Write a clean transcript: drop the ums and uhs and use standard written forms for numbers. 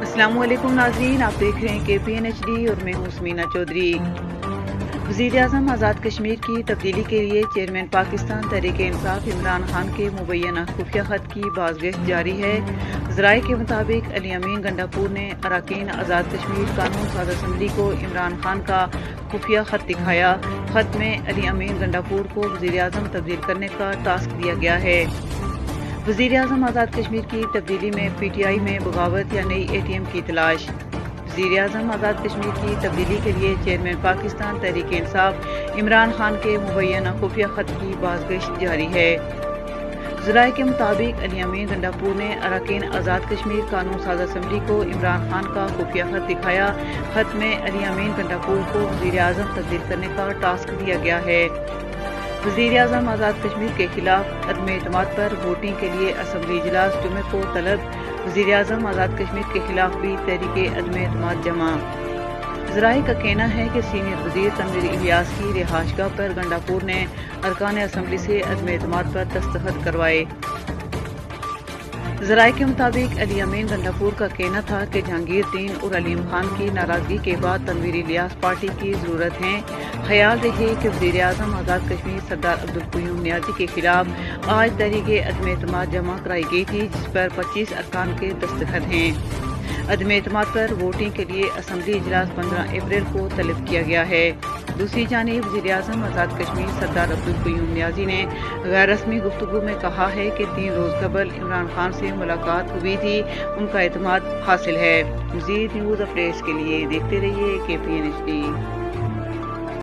السلام علیکم ناظرین، آپ دیکھ رہے ہیں KPN HD اور میں ہوں سمینا چودھری۔ وزیر اعظم آزاد کشمیر کی تبدیلی کے لیے چیئرمین پاکستان تحریک انصاف عمران خان کے مبینہ خفیہ خط کی بازگشت جاری ہے۔ ذرائع کے مطابق علی امین گنڈاپور نے اراکین آزاد کشمیر قانون ساز اسمبلی کو عمران خان کا خفیہ خط دکھایا۔ خط میں علی امین گنڈاپور کو وزیر اعظم تبدیل کرنے کا ٹاسک دیا گیا ہے۔ وزیر اعظم آزاد کشمیر کی تبدیلی میں PTI میں بغاوت یا نئی ATM کی تلاش۔ وزیر اعظم آزاد کشمیر کی تبدیلی کے لیے چیئرمین پاکستان تحریک انصاف عمران خان کے مبینہ خفیہ خط کی بازگشت جاری ہے۔ ذرائع کے مطابق علی امین گنڈاپور نے اراکین آزاد کشمیر قانون ساز اسمبلی کو عمران خان کا خفیہ خط دکھایا۔ خط میں علی امین گنڈاپور کو وزیر اعظم تبدیل کرنے کا ٹاسک دیا گیا ہے۔ وزیر اعظم آزاد کشمیر کے خلاف عدم اعتماد پر ووٹنگ کے لیے اسمبلی اجلاس جمعے کو طلب۔ وزیر اعظم آزاد کشمیر کے خلاف بھی تحریک عدم اعتماد جمع۔ ذرائع کا کہنا ہے کہ سینئر وزیر تنویر الیاس کی رہائش گاہ پر گنڈاپور نے ارکان اسمبلی سے عدم اعتماد پر دستخط کروائے۔ ذرائع کے مطابق علی امین گنڈاپور کا کہنا تھا کہ جہانگیر دین اور علیم خان کی ناراضگی کے بعد تنویر الیاس پارٹی کی ضرورت ہے۔ خیال رہے کہ وزیر اعظم آزاد کشمیر سردار عبدالقیوم نیازی کے خلاف آج تحریک عدم اعتماد جمع کرائی گئی تھی، جس پر 25 ارکان کے دستخط ہیں۔ عدم اعتماد پر ووٹنگ کے لیے اسمبلی اجلاس 15 اپریل کو طلب کیا گیا ہے۔ دوسری جانب وزیر اعظم آزاد کشمیر سردار عبدالقیوم نیازی نے غیر رسمی گفتگو میں کہا ہے کہ 3 روز قبل عمران خان سے ملاقات ہوئی تھی، ان کا اعتماد حاصل ہے۔ مزید نیوز اپڈیٹس کے لیے دیکھتے رہیے KPN HD۔